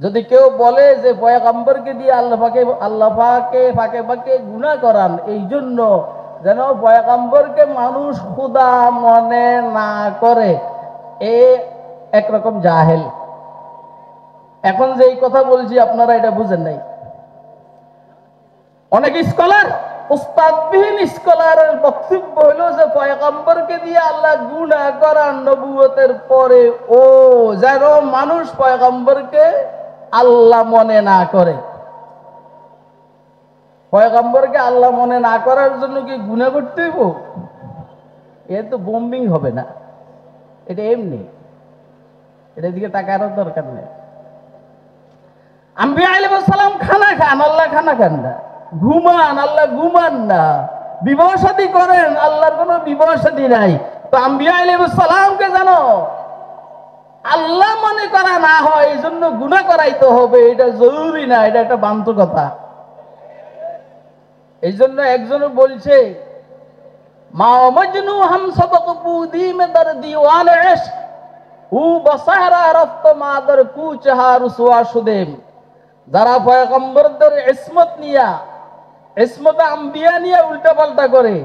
যদি কেউ বলে যে পয়গম্বরকে দিয়ে আল্লাহ পাকে ফাঁকে গুনাহ করান, এই জন্য যেন পয়গম্বরকে মানুষ খোদা মনে না করে, এ একরকম জাহেল। এখন যে এই কথা বলছি আপনারা এটা বুঝেন নাই। অনেক স্কলার, উস্তাদবিহীন স্কলারের বক্তব্য হলো যে পয়গম্বরকে দিয়ে আল্লাহ গুনাহ করান নবুয়তের পরে, ও যেন মানুষ পয়গম্বরকে আল্লাহ মনে না করে। পয়গম্বরকে আল্লাহ মনে না করার জন্য কি গুনাহ করতে হইব? এ তো বোম্বিং হবে না, এটা এমনি, এটার দিকে তাকানোর দরকার নেই। আম্বিয়া আলাইহিস সালাম খানা খান, আল্লাহ খানা খান না। ঘুমান, আল্লাহ ঘুমান না। বিবাহ শাদী করেন, আল্লাহর কোনো বিবাহ শাদী নাই। তো আম্বিয়া আলাইহিস সালামকে জানো আল্লাহ মনে করা না হয়, এই জন্য গুনাহ করাইতে হবে, এটা জরুরি না, এটা একটা বান্তু কথা। এই জন্য একজনে বলছে, মা মজনু হাম সবক বুদি মে দর্দি ওয়াল ইশক ও বসারা রফত মাদর কুচহা রুসওয়া সুদেম। যারা পয়গম্বরদের ইসমত নিয়া, ইসমত আম্বিয়া নিয়ে উল্টা পাল্টা করে,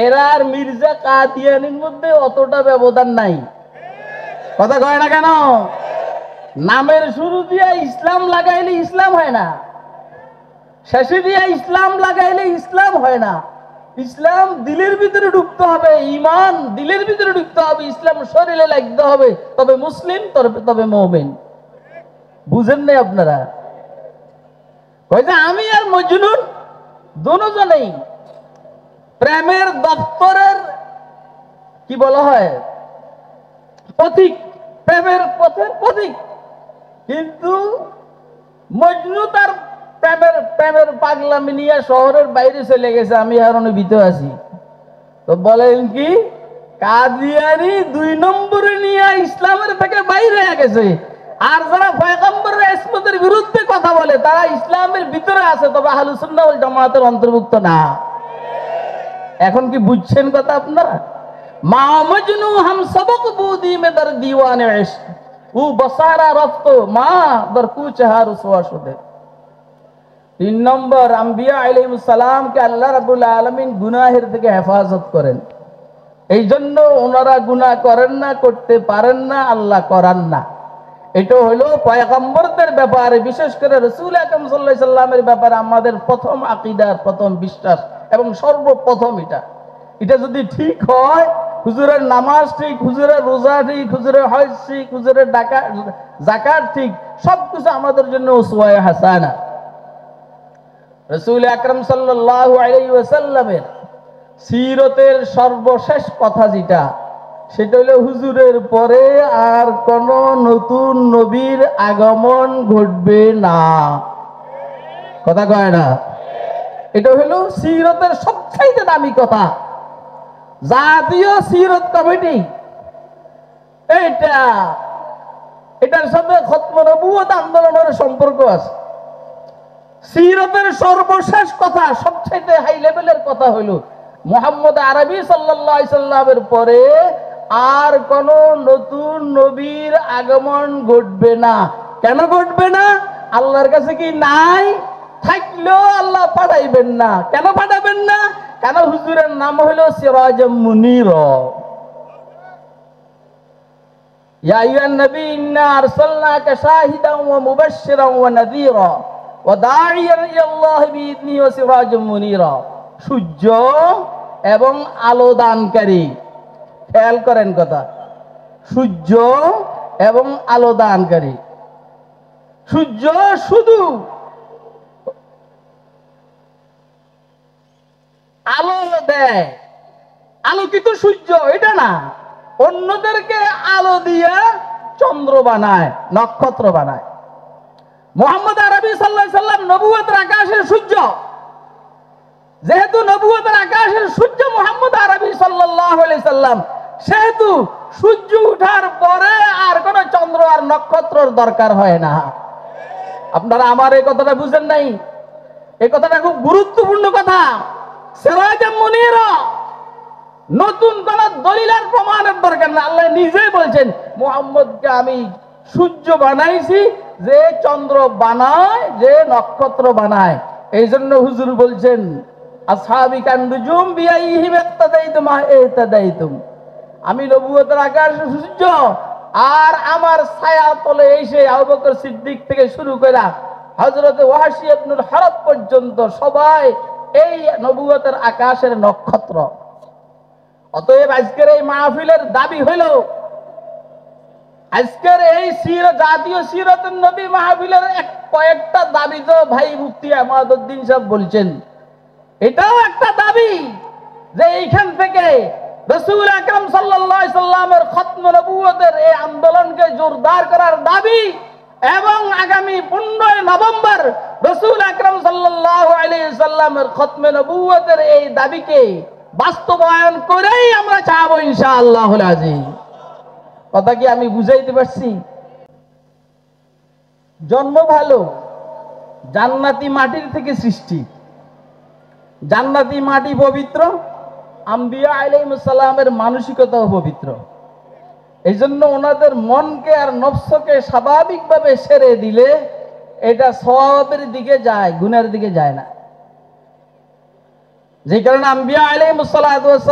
এরা আর মির্জা কাদিয়ানির মধ্যে অতটা ব্যবধান নাই। কথা কয় না কেন? নামের শুরু দিয়া ইসলাম লাগাইলে ইসলাম হয় না, শেষে দিয়া ইসলাম লাগাইলে ইসলাম হয় না। ইসলাম দিলের ভিতরে ঢুকতে হবে, ঈমান দিলের ভিতরে ঢুকতে হবে, ইসলাম শরীরে লাগতে হবে, তবে মুসলিম, তবে মুমিন। বুঝেন নাই আপনারা? ওই যে আমি আর মজনুন দুজনেই প্রেমের দপ্তরের কি বলা হয়, পথিক, প্রেমের পথের পথিক। কিন্তু মজনু তার প্রেমের পাগলামি নিয়ে শহরের বাইরে চলে গেছে, আমি এখনো ভিতরে আছি। তো বলেন কি, কাদিয়ানি 2 নম্বরে নিয়ে ইসলামের থেকে বাইরে হয়ে গেছে। আর যারা পয়গম্বরের ইসমতের বিরুদ্ধে কথা বলে, তারা ইসলামের ভিতরে আছে, তবে আহলুস সুন্নাহ ওয়াল জামাতের অন্তর্ভুক্ত না। এখন কি বুঝছেন কথা আপনারা? মা মজনু হাম সবক বুদি মে দর দীওয়ানে ইশক ও বসারা রফত মা দর কুচহা রুসওয়া সুদে। 3 নম্বর, আম্বিয়া আলাইহিস সালামকে আল্লাহ রাব্বুল আলামিন গুনাহের থেকে হেফাজত করেন। এই জন্য ওনারা গুনাহ করেন না, করতে পারেন না, আল্লাহ করান না। এটা হলো পয়গম্বরদের ব্যাপারে, বিশেষ করে রাসূল আকরাম সাল্লাল্লাহু আলাইহি সাল্লামের ব্যাপারে আমাদের প্রথম আকীদার প্রথম বিশ্বাস এবং সর্বপ্রথম এটা যদি ঠিক হয়, হুজুরের নামাজ ঠিক, হুজুরের রোজা ঠিক, হুজুরের হজ ঠিক, হুজুরের যাকাত ঠিক, সবকিছু আমাদের জন্য উসওয়ায়ে হাসানা। রাসূল আকরাম সাল্লাল্লাহু আলাইহি ওয়াসাল্লামের সিরতের সর্বশেষ কথা যেটা, সেটা হলো হুজুরের পরে আর কোন নতুন নবীর আগমন ঘটবে না। কথা কয় না? এটা হলো সিরতের সবচেয়ে দামি কথা। জাতীয় সিরত কমিটি এটার সাথে খতম নবুয়ত আন্দোলনের সম্পর্ক আছে। সিরতের সর্বশেষ কথা, সবচেয়ে হাই লেভেলের কথা হলো মুহাম্মদ আরবি সাল্লাল্লাহু আলাইহি সাল্লামের পরে আর কোন নতুন নবীর আগমন ঘটবে না। কেন ঘটবে না? আল্লাহর কাছে কি নাই? থাকলেও আল্লাহ পাঠাইবেন না। কেন পাঠাবেন না? কেন? হুজুরের নাম হলো সিরাজুম মুনীর। ইয়া আইয়ুহান নবী ইন্না আরসালনাকা শাহিদান ওয়া মুবাশশিরান ওয়া নাযীরা ওয়া দাঈয়ান ইলাল্লাহি বিইذনিহি ওয়া সিরাজুম মুনীর। সূর্য এবং আলো দানকারী। খেয়াল করেন কথা, সূর্য এবং আলো দানকারী। সূর্য শুধু আলো দেয়, আলোকিত সূর্য এটা না, অন্যদেরকে আলো দিয়ে চন্দ্র বানায়, নক্ষত্র বানায়। মুহাম্মদ আরবি সাল্লাল্লাহু আলাইহি সাল্লাম নবুয়তের আকাশের সূর্য। যেহেতু নবুয়তের আকাশের সূর্য মুহাম্মদ আরবি সাল্লাল্লাহু আলাইহি সাল্লাম, সেহেতু সূর্য ওঠার পরে আর কোন চন্দ্র আর নক্ষত্রের দরকার হয় না। আপনারা আমার এই কথাটা বুঝেন নাই? এই কথাটা খুব গুরুত্বপূর্ণ কথা। সিরাজুম মুনীর, নতুন কোন দলিলের প্রমাণের দরকার না। আল্লাহ নিজেই বলছেন মুহাম্মদকে আমি সূর্য বানাইছি, যে চন্দ্র বানায়, যে নক্ষত্র বানায়। এই জন্য হুজুর বলছেন আসহাবি কান্নুজুম বিআইহিম ইক্তাদাইতুম ইহতাদাইতুম, আমি নবুয়তের আকাশ সূর্য আর আমার ছায়া তলে এসে আবু বকর সিদ্দিক থেকে শুরু করে হযরত ওয়াহশী ইবনুল হারব পর্যন্ত সবাই এই নবুয়তের আকাশের নক্ষত্র। অতএব আজকের এই মাহফিলের দাবি হইল, আজকের এই জাতীয় সিরাতুন নবী মাহফিলের কয়েকটা দাবি তো ভাই মুফতি আমাদউদ্দিন সাহেব বলছেন, এটাও একটা দাবি যে এইখান থেকে রাসূল আকরাম সাল্লাল্লাহু আলাইহি সাল্লামের খতমে নবুয়তের এই আন্দোলনকে জোরদার করার দাবি এবং আগামী 15 নভেম্বর রাসূল আকরাম সাল্লাল্লাহু আলাইহি সাল্লামের খতমে নবুয়তের এই দাবিকে বাস্তবায়ন করেই আমরা চাইবো ইনশাআল্লাহুল আজিজ। কথা কি আমি বুঝাইতে পারছি? জন্ম ভালো, জান্নাতি মাটির থেকে সৃষ্টি, জান্নাতি মাটি পবিত্র, আম্বিয়া আলাইহিস সালামের মানসিকতাও পবিত্র। এই জন্য ওনাদের মনকে আর নফসকে স্বাভাবিকভাবে ছেড়ে দিলে এটা সওয়াবের দিকে যায়, গুনাহের দিকে যায় না। যে কারণে আম্বিয়া আলাইহিস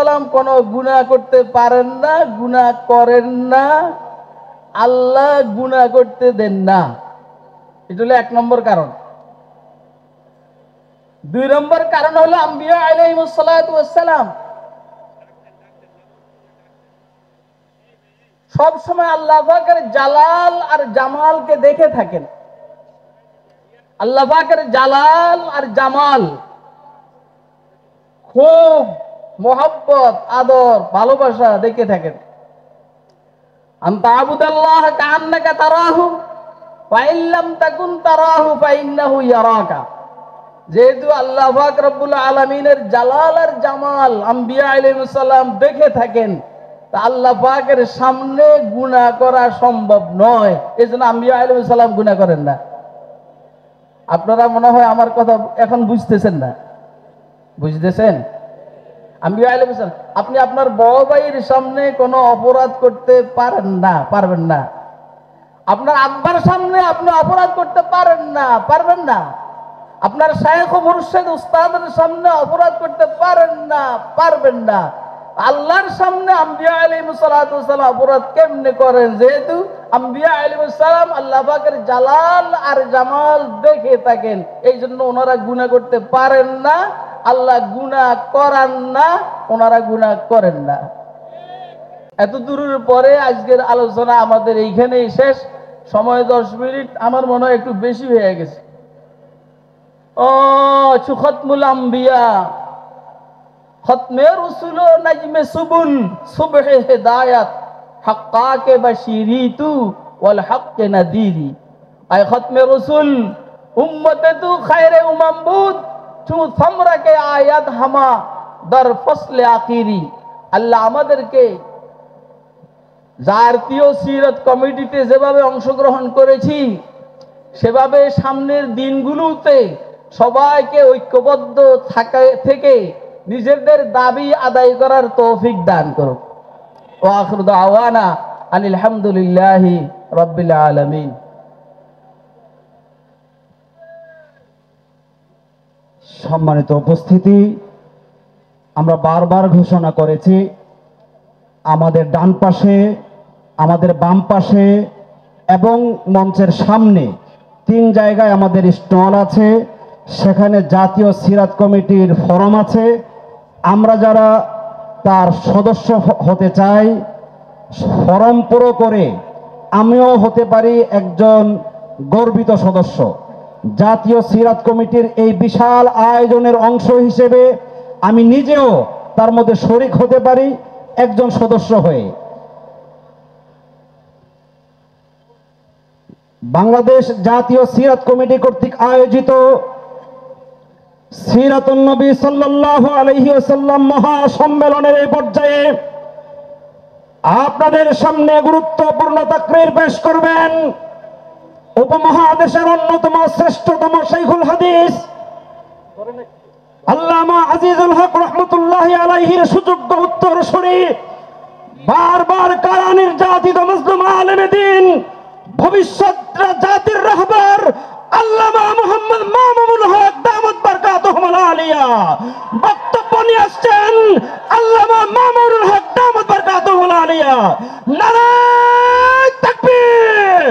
সালাম কোনো গুনাহ করতে পারেন না, গুনাহ করেন না, আল্লাহ গুনাহ করতে দেন না। এটা হলো 1 নম্বর কারণ। 2 নম্বর কারণ হলো আম্বিয়া আলাইহিস সালাম সব সময় আল্লাহ পাকের জালাল আর জামালকে দেখে থাকেন। আল্লাহ পাকের জালাল আর জামাল খুব মোহাব্বত, আদর, ভালোবাসা দেখে থাকেন। আনতা আবুদাল্লাহ কাআন্নাকা তারাহু ফা ইন লাম তাকুন তারাহু ফা ইন্নাহু ইয়ারাকা। যেহেতু আল্লাহ পাক রব্বুল আলামিনের জালাল আর জামাল আম্বিয়া আলাইহিস সালাম দেখে থাকেন, তা আল্লাহ পাকের সামনে গুনাহ করা সম্ভব নয়। এজন্য আম্বিয়া আলাইহিস সালাম গুনাহ করেন না। আপনারা মনে হয় আমার কথা এখন বুঝতেছেন না, বুঝতেছেন? আম্বিয়া আলাইহিস সালাম, আপনি আপনার বড় ভাইয়ের সামনে কোনো অপরাধ করতে পারেন না, পারবেন না। আপনার আব্বার সামনে আপনি অপরাধ করতে পারেন না, পারবেন না। আপনার শায়েখ ও মুর্শিদ উস্তাদের সামনে অপরাধ করতে পারেন না, পারবেন না। আল্লাহর সামনে আম্বিয়া আলাইহিস সালাম অপরাধ কেমনে করেন? যেহেতু আম্বিয়া আলাইহিস সালাম আল্লাহ পাকের জালাল আর জামাল দেখে থাকেন, এই জন্য ওনারা গুনাহ করতে পারেন না, আল্লাহ গুনাহ করান না, ওনারা গুনাহ করেন না। এত দূরের পরে আজকের আলোচনা আমাদের এইখানেই শেষ। সময় 10 মিনিট আমার মনে হয় একটু বেশি হয়ে গেছে। খতমুল আম্বিয়া, খতমে রসুল ও নাজমে সুবুল, সুবহে হিদায়াত, হাক্কাকে বাশিরিতু ওয়াল হাক্কে নাদিরি। আয় খতমে রসুল উম্মতে তু খায়রে উমামবুদ, চু সামরাকে আয়াত হামা দর ফসলে আখিরি। আল্লাহ আমাদেরকে জাতীয় সিরাত কমিটিতে যেভাবে অংশগ্রহণ করেছি, সেভাবে সামনের দিনগুলোতে সবাইকে ঐক্যবদ্ধ থেকে নিজেদের দাবি আদায় করার তৌফিক দান করুন। ওয়া আখিরু দাওয়ানা আনিল হামদুলিল্লাহি রাব্বিল আলামিন। সম্মানিত উপস্থিতি, আমরা বারবার ঘোষণা করেছি আমাদের ডান পাশে, আমাদের বাম পাশে এবং মঞ্চের সামনে 3 জায়গায় আমাদের স্টল আছে। সেখানে জাতীয় সিরাত কমিটির ফরম আছে। আমরা যারা তার সদস্য হতে চাই, ফরম পুরো করে আমিও হতে পারি একজন গর্বিত সদস্য। জাতীয় সিরাত কমিটির এই বিশাল আয়োজনের অংশ হিসেবে আমি নিজেও তার মধ্যে শরীক হতে পারি একজন সদস্য হয়ে। বাংলাদেশ জাতীয় সিরাত কমিটি কর্তৃক আয়োজিত সিরাতুন নবী সাল্লাল্লাহু আলাইহি ওয়াসাল্লাম মহাসম্মেলনের এই পর্যায়ে আপনাদের সামনে গুরুত্বপূর্ণ তাকরীর পেশ করবেন উপমহাদেশের অন্যতম শ্রেষ্ঠতম শাইখুল হাদিস আল্লামা আজিজুল হক রহমতুল্লাহি আলাইহির সুযোগ্য উত্তরসূরি, বারবার কারা নির্যাতিত মুসলিম আলেম দ্বীন ভবিষ্যৎ জাতির রাহবার আল্লামা মুহাম্মদ মামুনুল হক দামাত বারকাতুহুল আলিয়া বক্তব্য নিয়ে আসছেন আল্লামা মামুনুল হক দামাত বারকাতুহুল আলিয়া। নারায়ে তাকবীর।